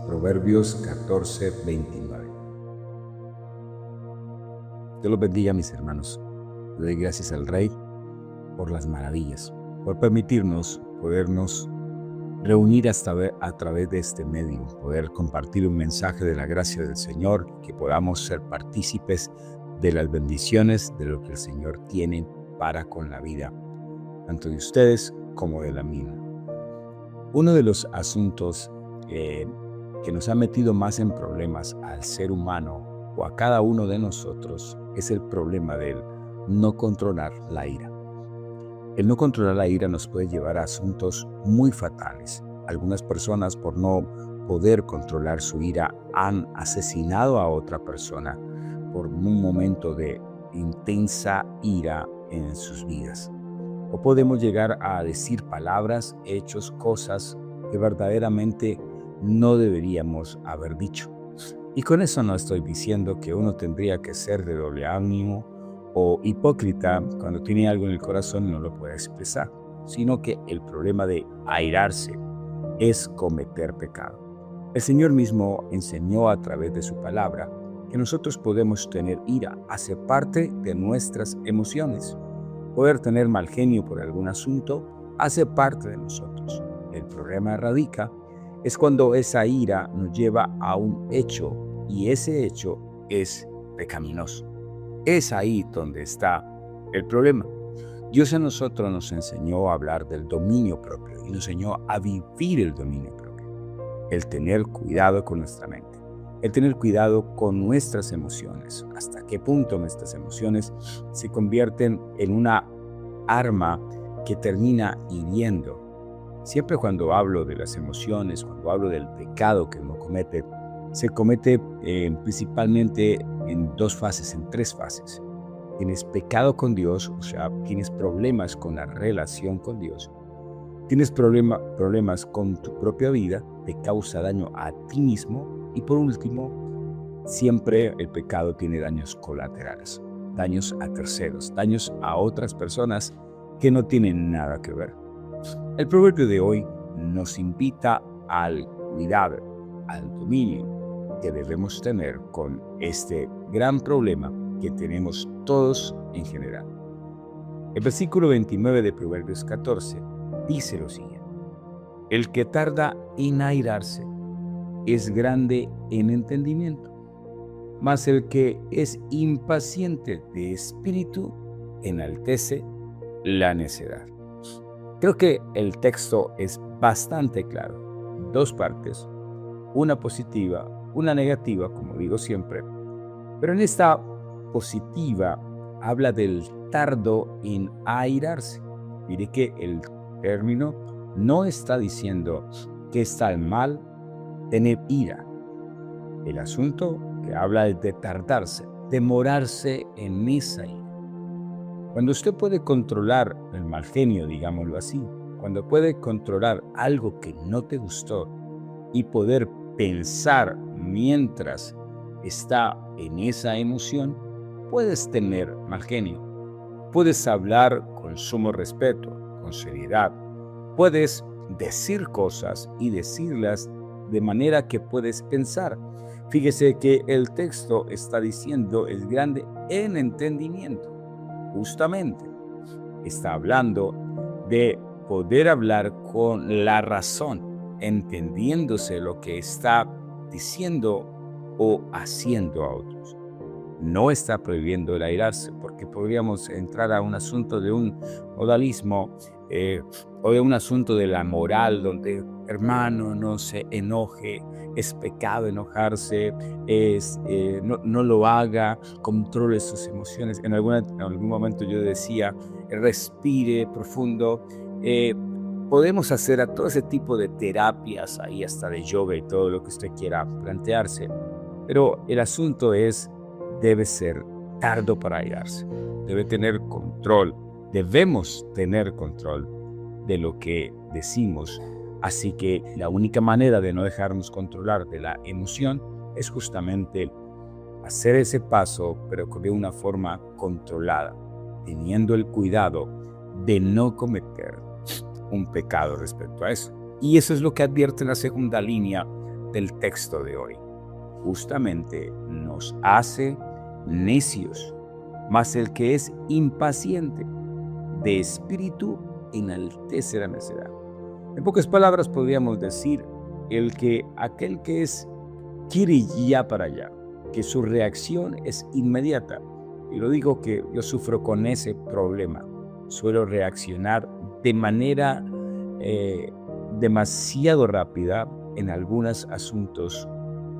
Proverbios 14:29. Dios los bendiga, mis hermanos. Le doy gracias al Rey por las maravillas, por permitirnos podernos reunir a través de este medio, poder compartir un mensaje de la gracia del Señor, que podamos ser partícipes de las bendiciones de lo que el Señor tiene para con la vida, tanto de ustedes como de la mía. Uno de los asuntos que nos ha metido más en problemas al ser humano o a cada uno de nosotros es el problema del no controlar la ira. El no controlar la ira nos puede llevar a asuntos muy fatales. Algunas personas, por no poder controlar su ira, han asesinado a otra persona por un momento de intensa ira en sus vidas. O podemos llegar a decir palabras, hechos, cosas que verdaderamente no deberíamos haber dicho. Y con eso no estoy diciendo que uno tendría que ser de doble ánimo o hipócrita cuando tiene algo en el corazón y no lo puede expresar, sino que el problema de airarse es cometer pecado. El Señor mismo enseñó a través de su palabra que nosotros podemos tener ira, hace parte de nuestras emociones. Poder tener mal genio por algún asunto hace parte de nosotros. El problema radica es cuando esa ira nos lleva a un hecho y ese hecho es pecaminoso. Es ahí donde está el problema. Dios a nosotros nos enseñó a hablar del dominio propio y nos enseñó a vivir el dominio propio. El tener cuidado con nuestra mente, el tener cuidado con nuestras emociones, hasta qué punto nuestras emociones se convierten en una arma que termina hiriendo. Siempre cuando hablo de las emociones, cuando hablo del pecado que uno comete, se comete principalmente en dos fases, en tres fases. Tienes pecado con Dios, o sea, tienes problemas con la relación con Dios. Tienes problemas con tu propia vida, te causa daño a ti mismo. Y por último, siempre el pecado tiene daños colaterales, daños a terceros, daños a otras personas que no tienen nada que ver. El proverbio de hoy nos invita al cuidado, al dominio que debemos tener con este gran problema que tenemos todos en general. El versículo 29 de Proverbios 14 dice lo siguiente: el que tarda en airarse es grande en entendimiento, mas el que es impaciente de espíritu enaltece la necedad. Creo que el texto es bastante claro. Dos partes, una positiva, una negativa, como digo siempre. Pero en esta positiva habla del tardo en airarse. Mire que el término no está diciendo que está mal tener ira. El asunto que habla es de tardarse, demorarse en esa ira. Cuando usted puede controlar el mal genio, digámoslo así, cuando puede controlar algo que no te gustó y poder pensar mientras está en esa emoción, puedes tener mal genio. Puedes hablar con sumo respeto, con seriedad. Puedes decir cosas y decirlas de manera que puedes pensar. Fíjese que el texto está diciendo es grande en entendimiento. Justamente está hablando de poder hablar con la razón, entendiéndose lo que está diciendo o haciendo a otros. No está prohibiendo el airarse, porque podríamos entrar a un asunto de un modalismo o de un asunto de la moral, donde hermano no se enoje, es pecado enojarse, no lo haga, controle sus emociones. En algún momento yo decía, respire profundo. Podemos hacer a todo ese tipo de terapias, ahí hasta de yoga y todo lo que usted quiera plantearse, pero el asunto debe ser tardo para airarse, debe tener control, debemos tener control de lo que decimos. Así que la única manera de no dejarnos controlar de la emoción es justamente hacer ese paso, pero de una forma controlada, teniendo el cuidado de no cometer un pecado respecto a eso. Y eso es lo que advierte la segunda línea del texto de hoy. Justamente nos hace necios, mas el que es impaciente de espíritu enaltece la necedad. En pocas palabras podríamos decir aquel que quiere ya para allá, que su reacción es inmediata. Y lo digo que yo sufro con ese problema. Suelo reaccionar de manera demasiado rápida en algunos asuntos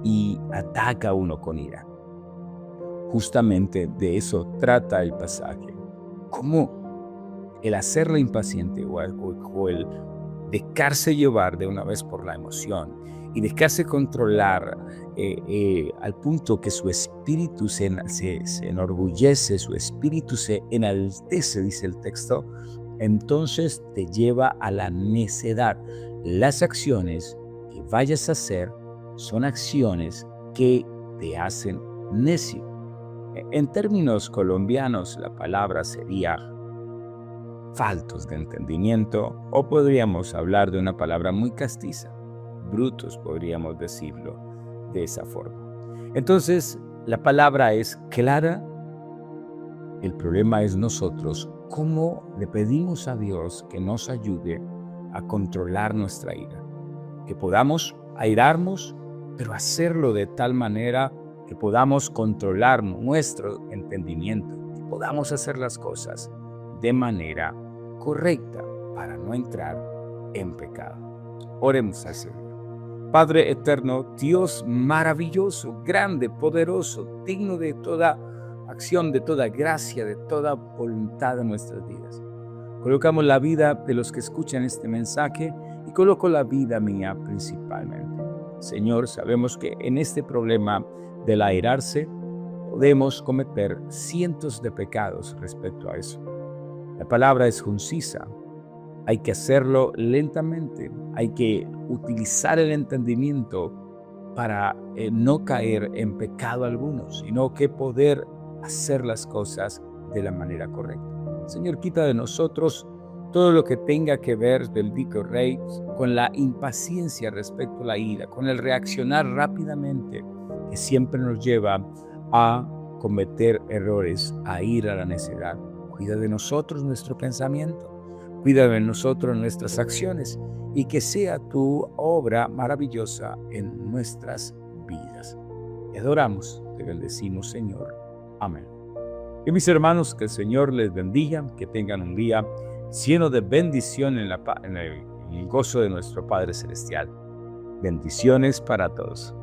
y ataca a uno con ira. Justamente de eso trata el pasaje. Cómo el hacerlo impaciente o el dejarse llevar de una vez por la emoción y dejarse controlar al punto que su espíritu se enorgullece, su espíritu se enaltece, dice el texto, entonces te lleva a la necedad. Las acciones que vayas a hacer son acciones que te hacen necio. En términos colombianos, la palabra sería faltos de entendimiento, o podríamos hablar de una palabra muy castiza, brutos, podríamos decirlo de esa forma. Entonces, la palabra es clara, el problema es nosotros, cómo le pedimos a Dios que nos ayude a controlar nuestra ira, que podamos airarnos, pero hacerlo de tal manera que podamos controlar nuestro entendimiento, que podamos hacer las cosas de manera correcta para no entrar en pecado. Oremos al Señor. Padre eterno, Dios maravilloso, grande, poderoso, digno de toda acción, de toda gracia, de toda voluntad en nuestras vidas. Colocamos la vida de los que escuchan este mensaje y coloco la vida mía principalmente. Señor, sabemos que en este problema del airarse podemos cometer cientos de pecados respecto a eso. La palabra es concisa. Hay que hacerlo lentamente. Hay que utilizar el entendimiento para no caer en pecado alguno, sino que poder hacer las cosas de la manera correcta. Señor, quita de nosotros todo lo que tenga que ver, bendito Rey, con la impaciencia respecto a la ira, con el reaccionar rápidamente, que siempre nos lleva a cometer errores, a ir a la necedad. Cuida de nosotros nuestro pensamiento, cuida de nosotros nuestras acciones y que sea tu obra maravillosa en nuestras vidas. Te adoramos, te bendecimos, Señor. Amén. Y mis hermanos, que el Señor les bendiga, que tengan un día lleno de bendición en el gozo de nuestro Padre Celestial. Bendiciones para todos.